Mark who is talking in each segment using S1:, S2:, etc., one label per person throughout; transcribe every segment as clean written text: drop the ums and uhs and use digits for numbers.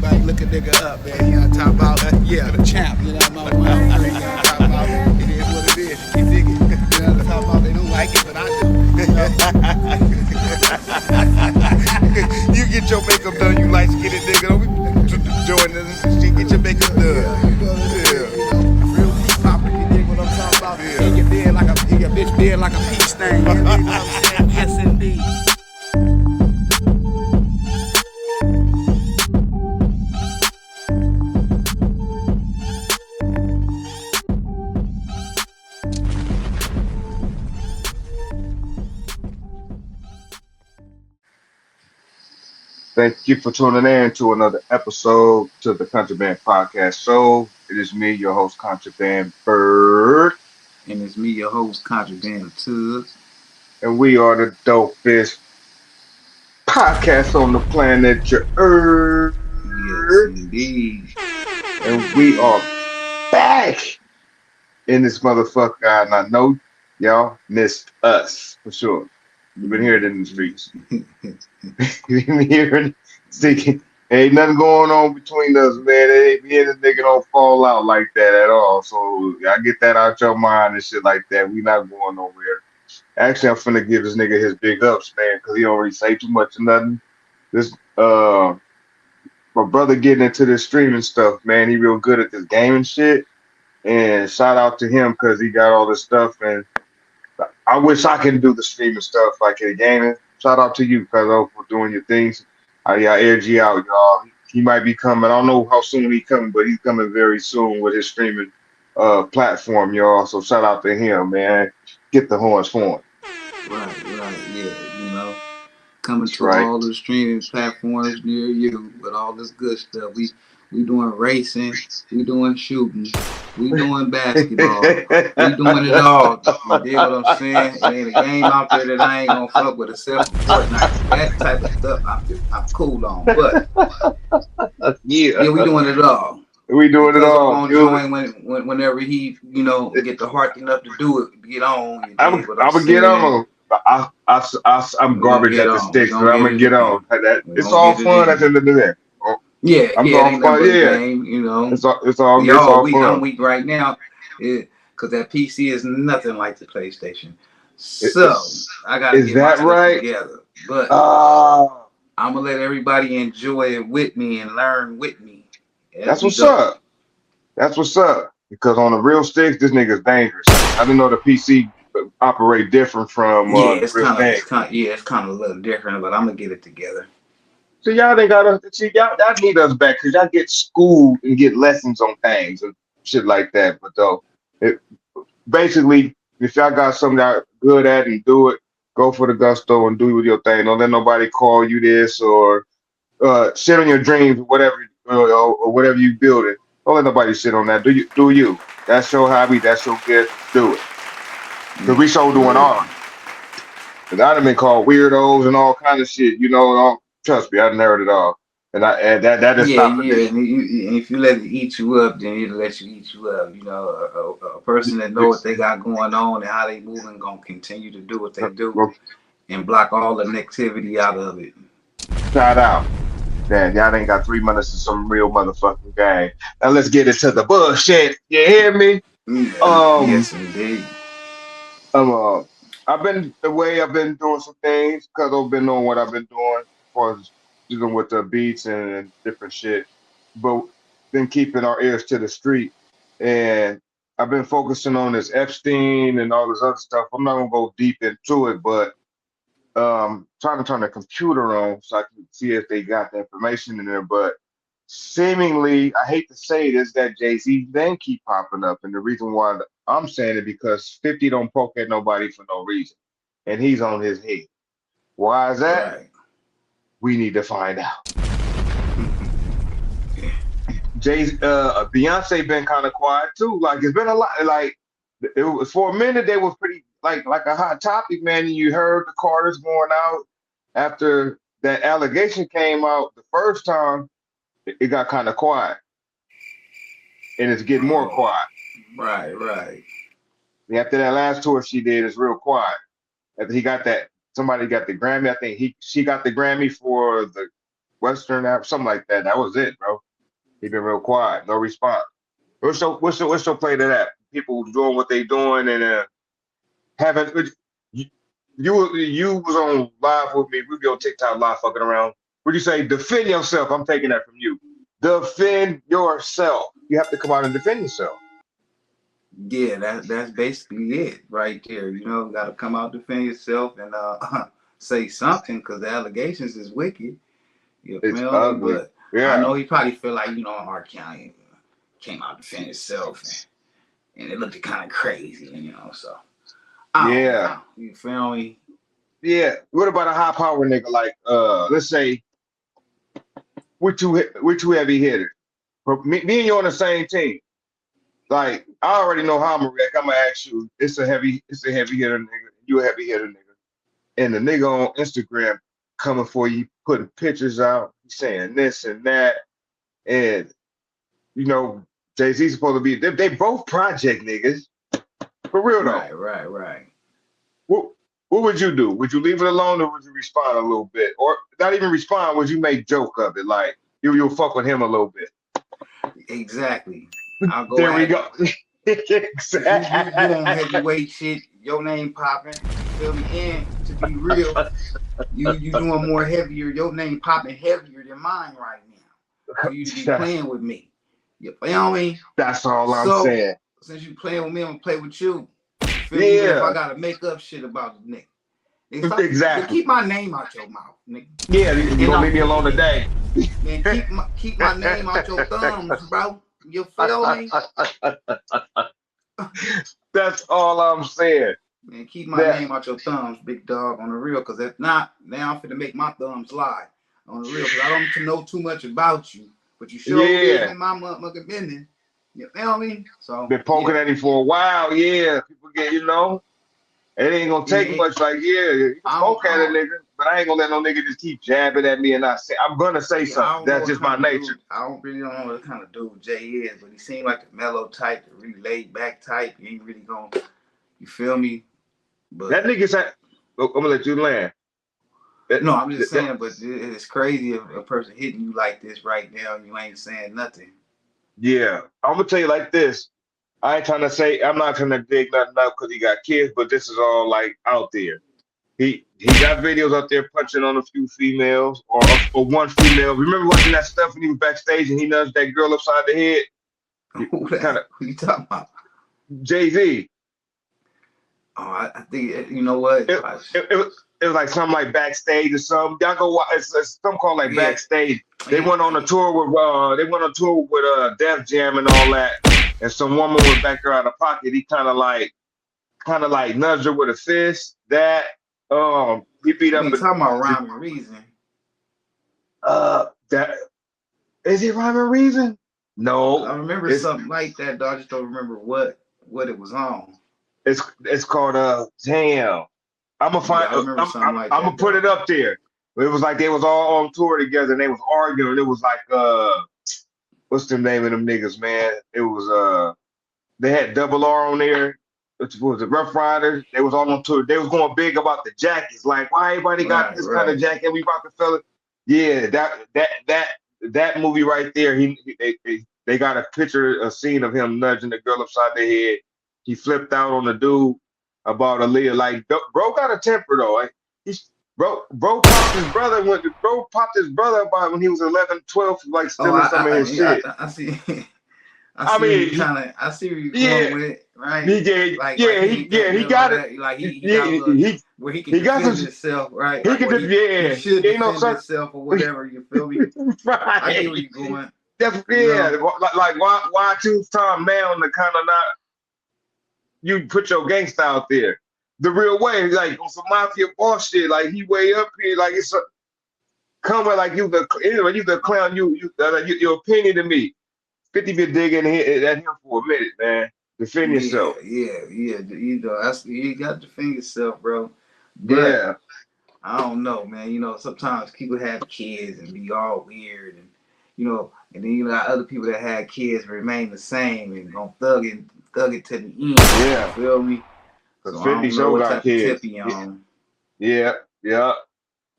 S1: everybody look a nigga up, man. You know what I'm talking about? Yeah, the champ. You know what I'm talking about? You know what I'm talking about? It is what it is. You dig it? You know what I'm talking about? They don't like it, but I do. You get your makeup done, you light skinned nigga. Don't be join this shit. Get your makeup done. Yeah, you know what it is. You know, real deep popper. You dig what I'm talking about? Yeah. In your bed like in your bitch bed like a pea stain. You dig what I'm saying? Yes, indeed.
S2: Thank you for tuning in to another episode to the Contraband Podcast Show. It is me, your host, Contraband Bird,
S3: And it's me, your host, Contraband Tubbs.
S2: and we are the dopest podcast on the planet, your
S3: Yes,
S2: Earth,
S3: indeed.
S2: and we are back in this motherfucker. And I know y'all missed us for sure. We've been hearing it in the streets. We've been hearing, sticking. Ain't nothing going on between us, man. It ain't me and the nigga don't fall out like that at all. So I get that out your mind and shit like that. We not going nowhere. Actually, I'm finna give this nigga his big ups, man, because he don't really say too much or nothing. This my brother getting into this streaming stuff, man. He real good at this gaming shit. And shout out to him because he got all this stuff. And I wish I can do the streaming stuff like in gaming. Shout out to you, cuz for doing your things. I aired you out, y'all. He might be coming. I don't know how soon he coming, but he's coming very soon with his streaming platform, y'all. So shout out to him, man. Get the horns for him.
S3: Right, yeah. You know, coming
S2: That's
S3: to
S2: right.
S3: all the streaming platforms near you with all this good stuff. We doing racing, we doing shooting, we doing basketball, we doing it all. You dig what I'm saying? It ain't a game out there that I ain't gonna fuck with except for Fortnite. That type of stuff I'm cool on. But
S2: Yeah,
S3: yeah, we doing it all.
S2: we doing it
S3: Because I'm
S2: all.
S3: gonna
S2: Good.
S3: join whenever he, get the heart enough to do it, get on. You
S2: I'm
S3: dig what I'm
S2: I'm gonna get
S3: saying?
S2: on. I'm
S3: We gonna
S2: garbage
S3: get
S2: at the
S3: on. We
S2: sticks, but
S3: gonna
S2: I'm
S3: get
S2: gonna
S3: it
S2: get
S3: in.
S2: on.
S3: We
S2: It's
S3: gonna
S2: all
S3: get it
S2: fun at the
S3: in.
S2: end of the day. Oh,
S3: Yeah,
S2: I'm
S3: it
S2: all
S3: ain't nothing
S2: fun.
S3: but a
S2: Yeah,
S3: game.
S2: it's
S3: We
S2: all
S3: all weak. I'm
S2: fun.
S3: weak right now, because that PC is nothing like the PlayStation.
S2: It,
S3: So I gotta
S2: is
S3: get my
S2: that
S3: stuff
S2: right?
S3: together. But
S2: Ah,
S3: I'm gonna let everybody enjoy it with me and learn with me as
S2: that's
S3: we
S2: what's
S3: go.
S2: up. That's what's up. Because on the real sticks, this nigga's dangerous. I didn't know the PC operate different from
S3: Yeah,
S2: the real thing.
S3: it's kind of a little different, but I'm gonna get it together.
S2: So y'all ain't gotta see y'all need us back because y'all get schooled and get lessons on things and shit like that. But though, it, basically, if y'all got something y'all good at and do it, go for the gusto and do your thing. Don't let nobody call you this or shit on your dreams, whatever or whatever you building. Don't let nobody shit on that. Do you? That's your hobby. That's your gift. Do it. Cause we
S3: Yeah,
S2: so
S3: for
S2: doing
S3: real.
S2: ours. Cause I done been called weirdos and all kind of shit. Trust me, I done heard it all. And that is
S3: Yeah,
S2: not the
S3: yeah. And if you let it eat you up, then it'll let you eat you up. A person that know what they got going on and how they moving gonna continue to do what they do
S2: well,
S3: and block all the negativity out of it.
S2: shout out. Man, y'all ain't got 3 minutes of some real motherfucking game. Now let's get into the bullshit. You hear me?
S3: Yeah,
S2: Um,
S3: yes, indeed.
S2: um, uh, I've been the way I've been doing some things because I've been doing what I've been doing as far as dealing with the beats and different shit, but been keeping our ears to the street. And I've been focusing on this Epstein and all this other stuff. I'm not gonna go deep into it, but trying to turn the computer on so I can see if they got the information in there. But seemingly, I hate to say this, that Jay-Z name keep popping up, and the reason why I'm saying it because 50 don't poke at nobody for no reason, and he's on his head. Why is that?
S3: Right.
S2: We need to find out. Beyonce been kind of quiet too. Like it's been a lot. Like it was for a minute they was pretty like a hot topic, man. And you heard the Carters going out after that allegation came out the first time. It got kind of quiet, and it's getting more
S3: Oh,
S2: quiet.
S3: right.
S2: After that last tour she did, it's real quiet. After he got that, somebody got the Grammy. I think she got the Grammy for the Western app, something like that. That was it, bro. He been real quiet, no response. What's your play to that? People doing what they doing and having you you was on live with me. We be on TikTok live fucking around. What do you say? Defend yourself. I'm taking that from you. Defend yourself. You have to come out and defend yourself.
S3: Yeah, that's basically it right there. You know, got to come out, defend yourself, and say something because the allegations is wicked. You
S2: It's
S3: feel me?
S2: ugly.
S3: But I
S2: Yeah.
S3: know he probably feel like, R. County came out defend himself, and it looked kind of crazy, So I don't
S2: Yeah.
S3: know. You feel me?
S2: Yeah. What about a high power nigga like let's say we're two heavy hitters. But me and you on the same team. Like I already know how I'm gonna react. I'm gonna ask you, it's a heavy hitter nigga, you a heavy hitter nigga. And the nigga on Instagram coming for you, putting pictures out, saying this and that. And you know, Jay-Z's supposed to be they both project niggas. For real though.
S3: Right.
S2: What what would you do? Would you leave it alone or would you respond a little bit? Or not even respond, would you make joke of it? Like you'll fuck with him a little bit.
S3: Exactly. I'll go
S2: There we
S3: at it.
S2: go.
S3: You on heavyweight shit. Your name popping. You feel me? And to be real, you doing more heavier. Your name popping heavier than mine right now. For you to be
S2: that's,
S3: playing with me. You feel me?
S2: that's all I'm
S3: So
S2: saying.
S3: since you playing with me, I'm gonna play with you. You feel me? Even if I
S2: Yeah,
S3: gotta make up shit about the nigga. Stop, but
S2: exactly.
S3: keep my name out your mouth, nigga.
S2: Yeah, you
S3: And
S2: gonna leave me alone today.
S3: man, keep my name out your thumbs, bro. You feel me?
S2: That's all I'm saying.
S3: Man, keep my
S2: That
S3: name out your thumbs, big dog, on the real. Cause if not, now I'm finna make my thumbs lie on the real. Cause I don't know too much about you, but you sure live
S2: yeah,
S3: in my motherfucking business. You feel me? So
S2: been poking
S3: yeah,
S2: at him for a while. Yeah, people get it ain't gonna take
S3: yeah.
S2: much. Like yeah, you can
S3: I
S2: poke
S3: don't, I
S2: at a
S3: don't,
S2: nigga, but I ain't gonna let no nigga just keep jabbing at me and not say. I'm gonna say
S3: yeah, I
S2: something.
S3: don't know
S2: That's
S3: what
S2: just my
S3: kind of
S2: nature.
S3: dude. I don't know what kind of dude Jay is, but he seemed like the mellow type, the really laid back type. He ain't really gonna, you feel me?
S2: That
S3: But
S2: nigga said, I'm gonna let you land. That,
S3: no, I'm just
S2: that,
S3: saying. But it's crazy if a person hitting you like this right now, and you ain't saying nothing.
S2: yeah, I'm gonna tell you like this. I ain't trying to say I'm not trying to dig nothing up because he got kids, but this is all like out there. He got videos out there punching on a few females or one female. Remember watching that stuff when he was backstage and he nudged that girl upside the head? He
S3: Who
S2: kind
S3: that?
S2: of
S3: Who you talking about?
S2: Jay-Z.
S3: Oh, I think you know what?
S2: It, it was like something like backstage or something. Y'all go watch. It's something called like
S3: Yeah,
S2: backstage. They
S3: yeah,
S2: went on a tour with Def Jam and all that, and some woman was back there out of pocket. He kind of like nudged her with a fist. He beat
S3: you
S2: up
S3: ain't talking about rhyme and reason.
S2: that is it rhyme and reason?
S3: I
S2: No,
S3: remember
S2: it's
S3: something like that, though. I just don't remember what it was on.
S2: it's called damn. I'm gonna find.
S3: Yeah, I remember something like
S2: I'm gonna
S3: that,
S2: put
S3: though.
S2: it up there. It was like they was all on tour together and they was arguing. It was like what's the name of them niggas, man? It was they had double R on there. Which was the Rough Riders. They was all on tour. They was going big about the jackets. Like, why everybody got
S3: Right,
S2: this kind of
S3: right.
S2: jacket? We about to sell it. Yeah, that movie right there. They got a picture, a scene of him nudging the girl upside the head. He flipped out on the dude about Aaliyah. Like, bro got a temper though. Like, he's bro popped his brother about when he was 11, 12, like
S3: Oh,
S2: stealing some of his shit.
S3: I see. I
S2: I
S3: see where
S2: mean,
S3: you trying to. I see where you going
S2: yeah,
S3: with it, right?
S2: he did,
S3: Like
S2: yeah,
S3: he ain't that
S2: he
S3: mellow.
S2: got it.
S3: That like he got a
S2: Yeah,
S3: little where he can
S2: he got
S3: defend
S2: some.
S3: himself, right?
S2: He
S3: Like
S2: can
S3: where
S2: just
S3: he
S2: yeah.
S3: should
S2: Ain't no
S3: defend
S2: son.
S3: himself or whatever. You feel me? I get where
S2: Right.
S3: you going.
S2: That's
S3: You
S2: yeah.
S3: know.
S2: Like why choose Tom now to kind of not you put your gangsta out there the real way like on some mafia boss shit like he way up here like it's a coming like you the clown your opinion to me 50 been digging at him for a minute man defend
S3: Yeah,
S2: yourself
S3: yeah. That's you got to defend yourself, bro. But
S2: yeah
S3: I don't know, man. Sometimes people have kids and be all weird, and then got other people that had kids remain the same and gonna thug it to the end. You
S2: yeah
S3: feel me?
S2: because
S3: So I
S2: 50
S3: don't know
S2: show
S3: what
S2: got
S3: type of tip
S2: kids
S3: he on.
S2: yeah yeah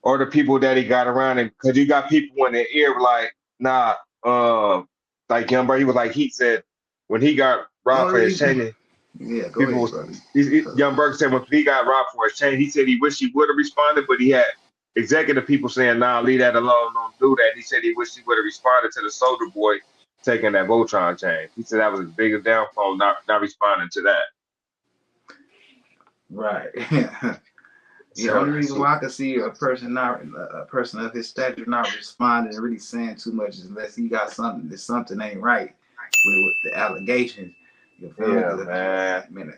S2: or the people that he got around him. Because you got people in the ear like, nah, like Young Berg, he was like, he said when he got robbed for his chain,
S3: Yeah, go
S2: people
S3: ahead,
S2: was,
S3: brother.
S2: Young Berg said when he got robbed for his chain, he said he wished he would have responded, but he had executive people saying, nah, leave that alone, don't do that. He said he wished he would have responded to the soldier boy taking that Voltron chain. He said that was his biggest downfall, not responding to that.
S3: Right. The
S2: So,
S3: only reason why I could see a person of his stature not responding and really saying too much is unless he got something ain't right with the allegations. You feel me?
S2: yeah,
S3: Man,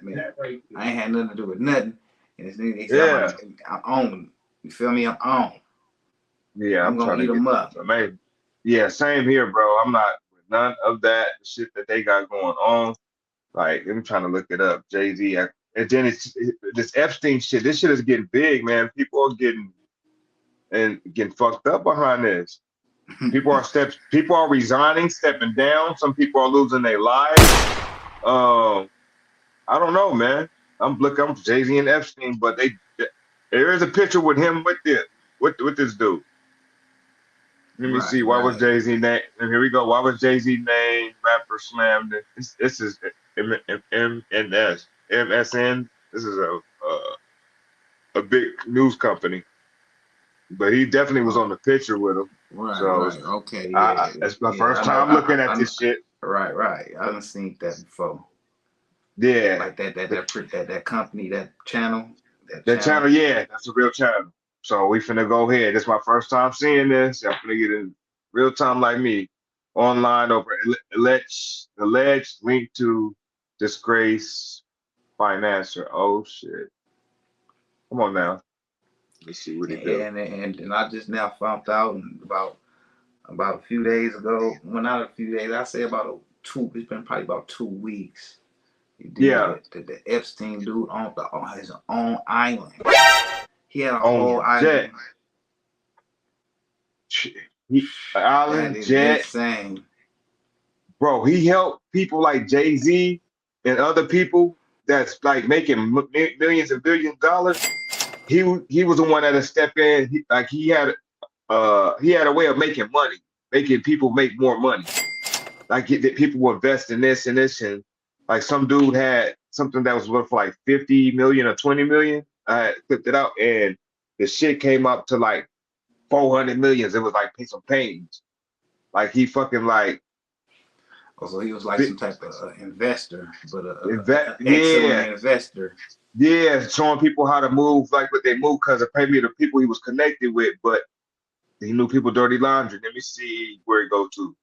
S3: I ain't had nothing to do with nothing. And they say
S2: yeah,
S3: I'm on. You feel me? I'm on.
S2: yeah.
S3: I'm
S2: I'm
S3: gonna
S2: trying
S3: eat
S2: to get
S3: them up.
S2: amazing. Yeah, same here, bro. I'm not with none of that shit that they got going on. Like, I'm trying to look it up. Jay-Z, and then it's this Epstein shit. This shit is getting big, man. People are getting fucked up behind this. People are resigning, stepping down. Some people are losing their lives. Um, I don't know, man. I'm looking up Jay-Z and Epstein, but there is a picture with him with this dude. Let me see. Why was
S3: Right.
S2: Jay-Z named? And here we go. Why was Jay-Z named rapper slammed? This is MSN. This is a big news company, but he definitely was on the picture with him. So
S3: Right. Okay. Yeah.
S2: it's my
S3: Yeah.
S2: first
S3: I know.
S2: time looking at this shit.
S3: Right. I done seen that before.
S2: Yeah,
S3: Like that company, that channel,
S2: that channel. Yeah, that's a real channel. So we finna go ahead. This is my first time seeing this. I'm finna get in real time like me online over alleged link to disgrace financer. Oh shit. Come on now. Let's see what he do.
S3: and I just now found out about a few days ago. Well, not a few days. I say about it's been probably about 2 weeks. You did
S2: Yeah,
S3: that. The Epstein dude on his own island. He had a whole
S2: on jet.
S3: island.
S2: He
S3: That
S2: Island
S3: is
S2: Jet,
S3: insane.
S2: bro. He helped people like Jay-Z and other people that's like making millions and billions of dollars. He was the one that stepped in. He had a way of making money, making people make more money. Like that people will invest in this and this, and like some dude had something that was worth like 50 million or 20 million. I had clipped it out, and the shit came up to like 400 millions. It was like some pains. Like he fucking like
S3: Also, he was like some type of investor, but excellent
S2: yeah,
S3: investor.
S2: yeah, showing people how to move like what they move because apparently the people he was connected with, but he knew people dirty laundry. Let me see where he go to.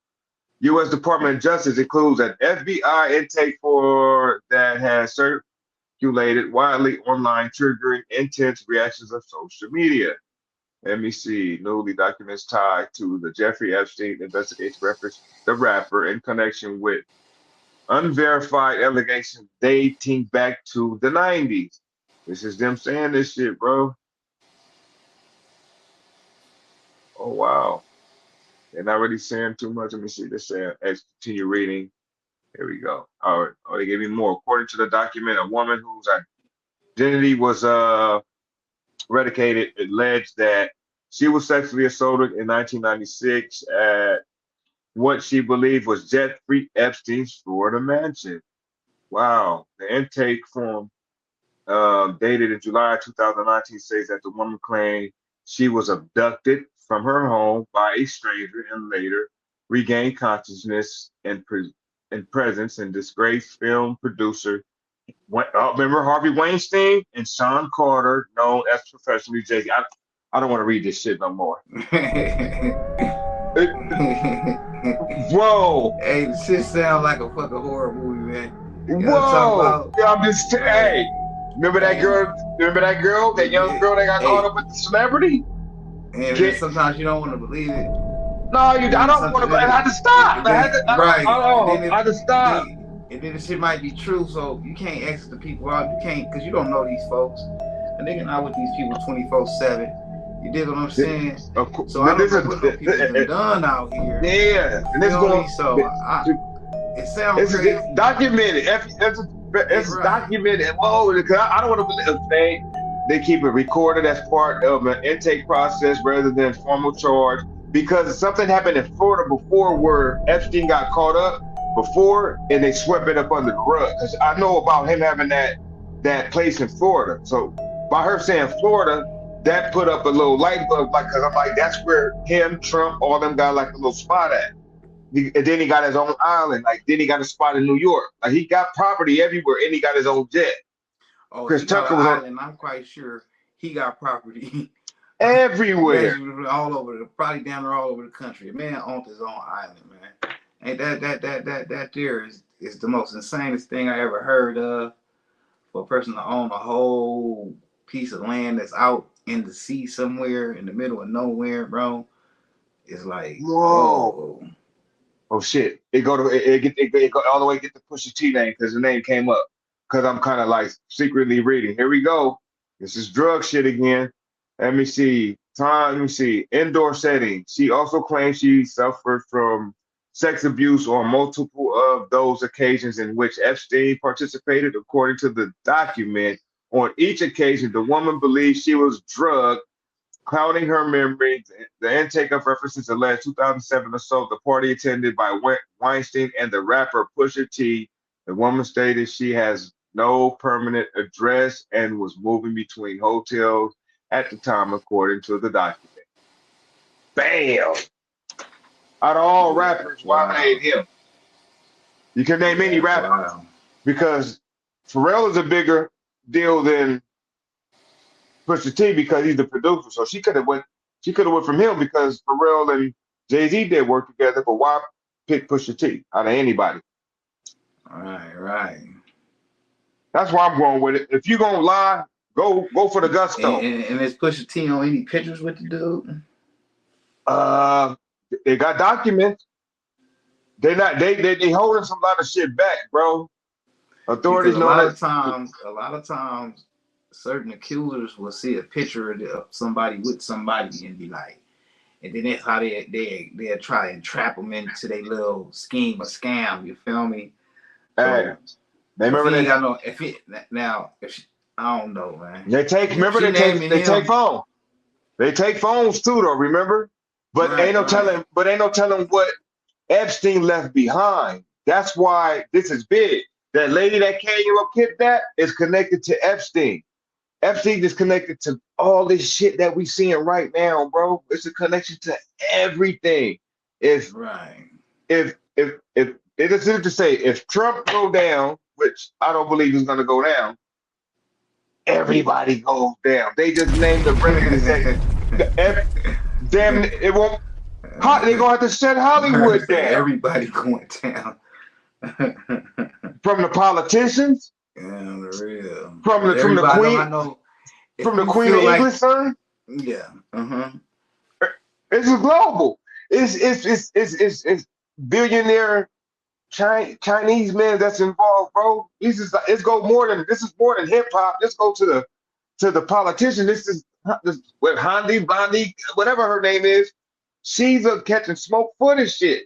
S2: U.S. Department of Justice includes an FBI intake for that has circulated widely online, triggering intense reactions of social media. Let me see. Newly documents tied to the Jeffrey Epstein investigation reference the rapper in connection with unverified allegations dating back to the 90s. This is them saying this shit, bro. Oh, wow. They're not really saying too much. Let me see. They're saying, let's continue reading. Here we go. All right. Oh, they gave me more. According to the document, a woman whose identity was eradicated alleged that she was sexually assaulted in 1996 at what she believed was Jeffrey Epstein's Florida mansion. Wow. The intake form dated in July 2019 says that the woman claimed she was abducted from her home by a stranger and later regained consciousness and presence and disgraced film producer. Remember Harvey Weinstein and Sean Carter, known as professionally Jay-Z. I don't want to read this shit no more. Whoa.
S3: Hey, the shit sound like a fucking horror movie, man. You know what I'm
S2: Whoa.
S3: talking about?
S2: Yeah, I'm just hey. Remember that girl? Remember that girl? That young girl that got caught up with the celebrity?
S3: And sometimes you don't want to believe it.
S2: No, I don't want to. I had to stop. I had to stop.
S3: And then the shit might be true, so you can't exit the people out. You can't, because you don't know these folks. A nigga not with these people 24/7. You dig what I'm saying? So I don't know what those people have done out here.
S2: Yeah, and this going.
S3: So it sounds crazy.
S2: Documented. It's documented. Whoa, because I don't want to believe. they keep it recorded as part of an intake process rather than formal charge because something happened in Florida before where Epstein got caught up before and they swept it up under the rug. Because I know about him having that place in Florida. So by her saying Florida, that put up a little light bulb, like because I'm like, that's where him, Trump, all them got like a little spot at. And then he got his own island. Like then he got a spot in New York. Like he got property everywhere, and he got his own jet.
S3: Oh, if
S2: Chris
S3: he got
S2: Tucker
S3: an
S2: was on
S3: island, I'm quite sure he got property
S2: everywhere.
S3: basically all over the, probably down there all over the country. Man owns his own island, man. Ain't that there is the most insanest thing I ever heard of for a person to own a whole piece of land that's out in the sea somewhere in the middle of nowhere, bro. It's like,
S2: Whoa.
S3: whoa.
S2: Oh shit! It go all the way get the Pusha T name because the name came up. Because I'm kind of like secretly reading. Here we go. This is drug shit again. Let me see. Time. Let me see. Indoor setting. She also claims she suffered from sex abuse on multiple of those occasions in which Epstein participated, according to the document. On each occasion, the woman believes she was drugged clouding her memory. The intake of references alleged 2007 assault, the party attended by Weinstein and the rapper Pusha T. The woman stated she has no permanent address and was moving between hotels at the time, according to the document. Bam! Out of all
S3: Yeah,
S2: rappers, why
S3: wow.
S2: made him? You can name any
S3: Yeah,
S2: rapper
S3: wow.
S2: because Pharrell is a bigger deal than Pusha T because he's the producer. So she could have went from him because Pharrell and Jay-Z did work together, but why pick Pusha T out of anybody?
S3: Right.
S2: That's why I'm going with it. If you're gonna lie, go for the
S3: And,
S2: gusto.
S3: and, and is Pusha T on any pictures with the dude?
S2: Uh they got documents. They holding some lot of shit back, bro.
S3: Because
S2: Authorities know that.
S3: a lot of times, certain accusers will see a picture of somebody with somebody and be like, and then that's how they'll try and trap them into their little scheme or scam. You feel me?
S2: Hey,
S3: So
S2: they
S3: if
S2: remember
S3: he ain't
S2: that
S3: got no, if he now, if she, I don't know, man.
S2: they take
S3: If
S2: remember
S3: she naming
S2: they take
S3: him,
S2: phones. They take phones too though, remember?
S3: right.
S2: But ain't no telling what Epstein left behind. That's why this is big. That lady that came up kidnapped is connected to Epstein. Epstein is connected to all this shit that we seeing right now, bro. It's a connection to everything. If
S3: Right.
S2: if it is to say if Trump go down, which I don't believe is gonna go down, everybody goes down. They just named the president that damn it won't. They gonna have to shut
S3: Murder
S2: Hollywood
S3: say
S2: down
S3: everybody going down.
S2: from the politicians,
S3: Yeah, the real.
S2: from
S3: Cause
S2: the
S3: everybody know I
S2: queen,
S3: know if
S2: from the
S3: you
S2: Queen of
S3: feel like,
S2: England, son.
S3: yeah, uh-huh.
S2: It's global. It's billionaire Chinese men that's involved, bro. It's go more than this is more than hip hop. Let's go to the politician. This what Handi Bondi, whatever her name is. She's a catching smoke for this shit.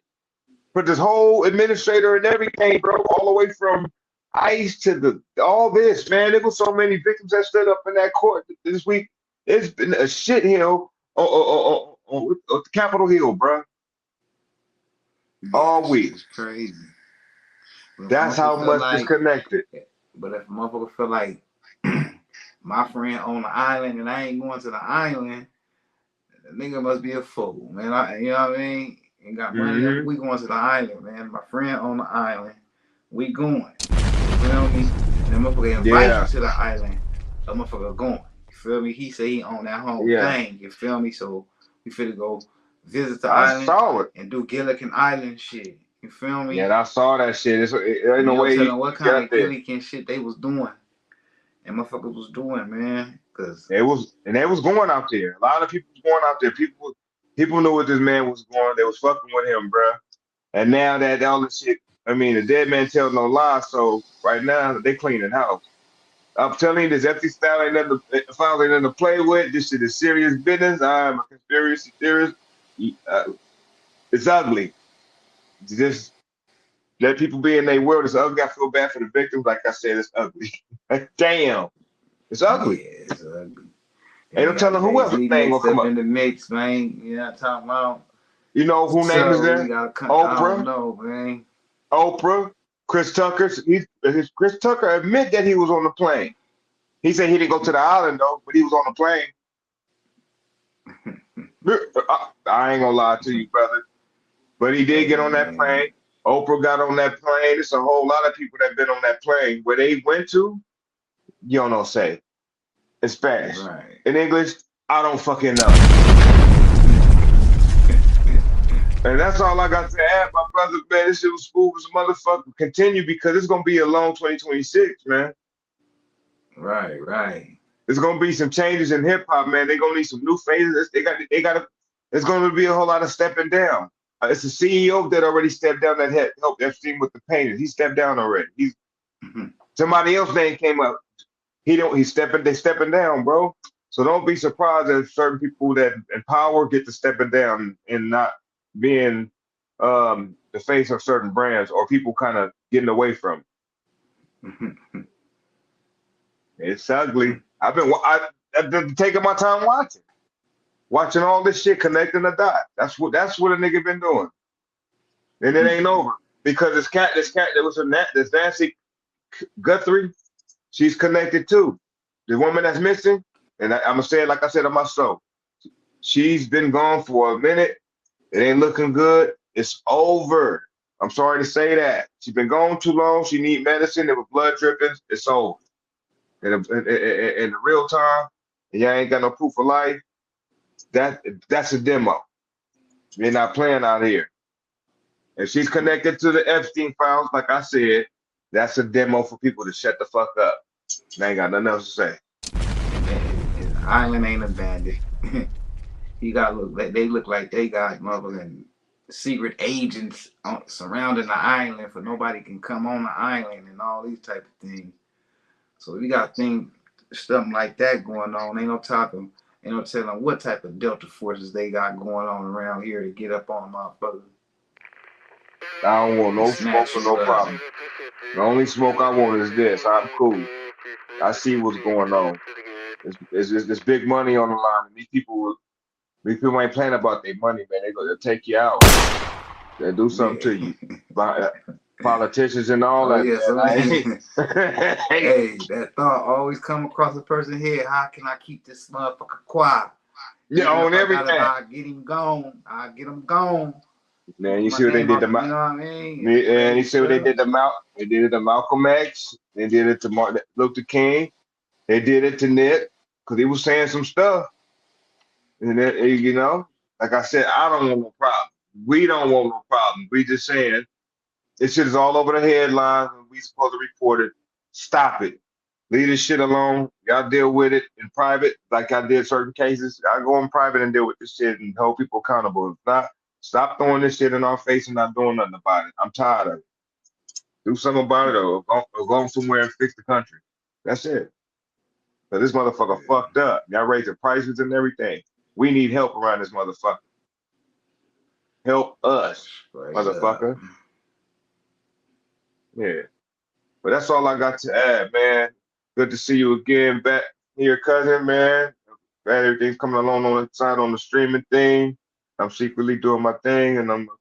S2: For this whole administrator and everything, bro, all the way from ICE to the all this, man. There was so many victims that stood up in that court this week. It's been a shit hill on Capitol Hill, bro.
S3: Yeah,
S2: All
S3: that shit
S2: week.
S3: is crazy. But if a
S2: That's how
S3: motherfucker feel
S2: much is
S3: like,
S2: connected.
S3: but if a motherfucker feel like my friend on the island and I ain't going to the island, the nigga must be a fool, man. You know what I mean? Ain't got money.
S2: Hmm.
S3: We going to the island, man. My friend on the island, we going. You feel me? And the motherfucker invite you
S2: Yeah,
S3: to the island, a motherfucker going. You feel me? He say he on that whole
S2: yeah.
S3: thing. You feel me? So we finna go visit the
S2: I
S3: island
S2: saw it.
S3: and do Gilligan Island shit. You feel
S2: Yeah,
S3: me?
S2: I saw that shit. It ain't
S3: And
S2: no
S3: ain't no
S2: way you
S3: telling what
S2: get
S3: kind
S2: up
S3: of
S2: there.
S3: Gilligan shit they was doing and motherfuckers was doing, man. Cause
S2: They was going out there. A lot of people was going out there. People knew what this man was going. They was fucking with him, bro. And now that all this shit, I mean, the dead man tells no lie. So right now they cleaning house. I'm telling you, this empty style ain't nothing. Files ain't nothing to play with. This shit is serious business. I'm a conspiracy theorist. Uh, it's ugly. Just let people be in their world. It's ugly. I feel bad for the victims. Like I said, it's ugly. Damn. It's ugly.
S3: Yeah, it's ugly.
S2: Ain't
S3: Then
S2: no
S3: we got
S2: telling who else
S3: Jay-Z
S2: name gonna
S3: mixed
S2: come
S3: up
S2: up.
S3: in the mix, man. You know what I'm talking about?
S2: You know who name is
S3: So we
S2: there?
S3: got I don't
S2: Oprah,
S3: know, man.
S2: Oprah, Chris Tucker. Chris Tucker admit that he was on the plane. He said he didn't go to the island though, but he was on the plane. I ain't gonna lie to you, brother. But he did
S3: Hey,
S2: get on that
S3: man.
S2: plane. Oprah got on that plane. It's a whole lot of people that been on that plane. Where they went to, you don't know say. In Spanish.
S3: Right.
S2: In English, I don't fucking know. And that's all I got to add, my brother, man. This shit was smooth as a motherfucker. Continue because it's gonna be a long 2026, man.
S3: Right, right.
S2: There's gonna be some changes in hip hop, man. They're gonna need some new faces. They got there's gonna be a whole lot of stepping down. It's the CEO that already stepped down that had helped Epstein with the paintings. He stepped down already. He's somebody else name came up. They stepping down, bro. So don't be surprised if certain people that in power get to stepping down and not being the face of certain brands or people kind of getting away from it. It's ugly. I've been taking my time watching all this shit, connecting the dots. That's what a nigga been doing, and it ain't over because this cat there was this Nancy Guthrie. She's connected too. The woman that's missing, and I'm gonna say it like I said on my show. She's been gone for a minute. It ain't looking good. It's over. I'm sorry to say that. She's been gone too long. She need medicine. There was blood dripping. It's over. In the real time, and y'all ain't got no proof of life. That's a demo. You're not playing out here. If she's connected to the Epstein files, like I said, that's a demo for people to shut the fuck up. They ain't got nothing else to say.
S3: His island ain't abandoned. He got look like they look like they got motherfucking secret agents surrounding the island for nobody can come on the island and all these type of things. So we got things something like that going on. Ain't no telling what type of Delta forces they got going on around here to get up on motherfuckers
S2: I don't want
S3: and
S2: no smoke
S3: snatch
S2: or
S3: you
S2: no
S3: up.
S2: problem. The only smoke I want is this. I'm cool. I see what's going on. There's big money on the line. These people ain't playing about their money, man. They'll take you out. They'll do something to you. Politicians and all
S3: Oh
S2: that,
S3: yeah, so
S2: man.
S3: hey, that thought always come across a person's head. How can I keep this motherfucker quiet?
S2: Yeah,
S3: Even
S2: on
S3: if
S2: everything.
S3: I get him gone, I get him gone.
S2: Man, you
S3: My
S2: see what they
S3: name
S2: did to
S3: up, you know what I mean? It's
S2: and you
S3: crazy
S2: see what they
S3: stuff.
S2: did to They did it to Malcolm X. They did it to Martin Luther King. They did it to Nip because he was saying some stuff. And then, like I said, I don't want no problem. We don't want no problem. We just saying this shit is all over the headlines and we supposed to report it. Stop it. Leave this shit alone. Y'all deal with it in private, like I did certain cases. I go in private and deal with this shit and hold people accountable. If not, stop throwing this shit in our face and not doing nothing about it. I'm tired of it. Do something about it or go somewhere and fix the country. That's it. But this motherfucker
S3: Yeah,
S2: fucked up. Y'all raising prices and everything. We need help around this motherfucker. Help us,
S3: straight up.
S2: motherfucker. Yeah. But that's all I got to add, man. Good to see you again back here, cousin, man. Glad everything's coming along on the side on the streaming thing. I'm secretly doing my thing and I'm gonna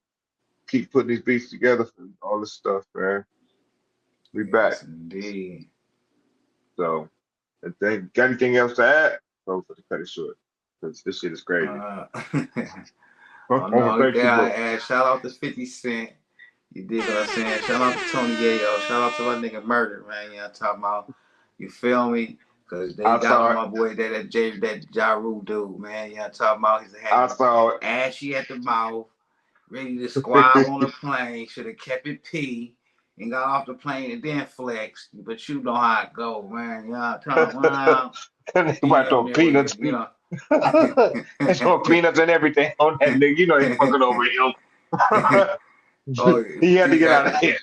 S2: keep putting these beats together for all this stuff, man. We back.
S3: Yes, indeed.
S2: So, got anything else to add? So, for to cut it short, because this shit is crazy.
S3: Uh,
S2: Huh?
S3: oh no,
S2: Oh,
S3: only
S2: thank
S3: thing
S2: you,
S3: I
S2: bro.
S3: add, shout out to 50 Cent. You dig what I'm saying? Shout out to Tony Yayo. Shout out to my nigga Murder, man. You know what I'm talking about? You feel me? Cause they
S2: I
S3: got
S2: saw
S3: on
S2: it.
S3: my boy that Ja Rule dude, man. You know what I'm talking about? He's had
S2: I
S3: him
S2: saw
S3: ashy at the mouth, ready to squab on the
S2: it.
S3: plane. Should have kept it P and got off the plane and then flexed. But you know how it go, man. You know what I'm talking about?
S2: They
S3: He
S2: about
S3: on
S2: throw
S3: there with
S2: peanuts.
S3: it, you know.
S2: They throw peanuts and everything on that nigga. You know they fucking over
S3: Oh,
S2: him. He had to
S3: he
S2: get
S3: had
S2: out of
S3: to.
S2: here.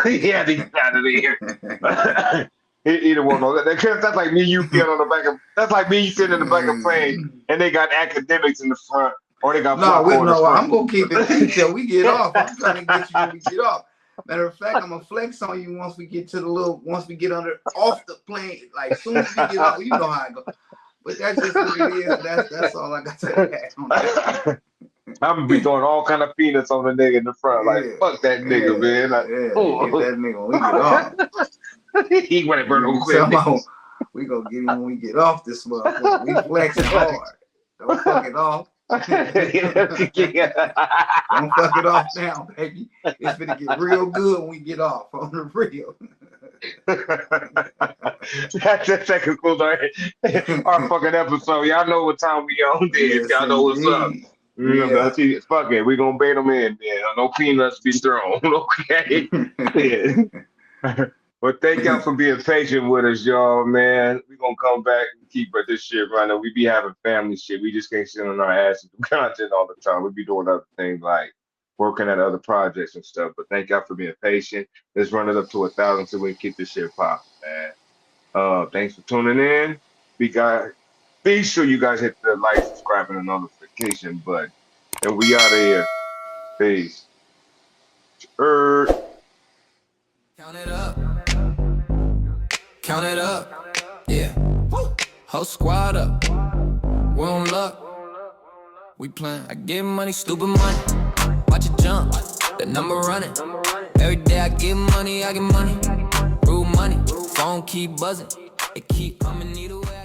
S2: He had to get out of there. He don't want no that's like me, you being on the back of that's like me sitting in the back of a plane and they got academics in the front or they got
S3: No,
S2: popcorn in the
S3: no,
S2: front.
S3: I'm gonna keep it P till we get off. I'm trying to get you when we get off. Matter of fact, I'm gonna flex on you once we get to the once we get off the plane. Like soon as we get off, you know how I go. But that's just what it is. That's all I got to add on that.
S2: I'm gonna be throwing all kind of peanuts on the nigga in the front, like fuck that nigga, man. Like,
S3: Get that nigga when we get off.
S2: He went to burn no quick.
S3: We gonna get him when we get off this motherfucker. We flexing hard. Don't fuck it off. Don't fuck it off now, baby. It's gonna get real good when we get off on the real.
S2: That's that concludes our fucking episode. Y'all know what time we on this. Y'all know what's up. Fuck it. We gonna bait them in, man. No peanuts be thrown. Okay. Well, thank y'all for being patient with us, y'all, man. We gonna come back and keep at this shit right now. We be having family shit. We just can't sit on our ass and do content all the time. We be doing other things like working at other projects and stuff. But thank y'all for being patient. Let's run it up to 1,000 so we can keep this shit popping, man. Thanks for tuning in. Be sure you guys hit the like, subscribe, and the notification button. And we out of here. Peace.
S4: Count it up. Count it up. Yeah. Whole squad up. We on luck. We playing. I get money, stupid money. Watch it jump. The number running. Every day I get money, I get money. Real money. Phone keep buzzing. It keep coming either way.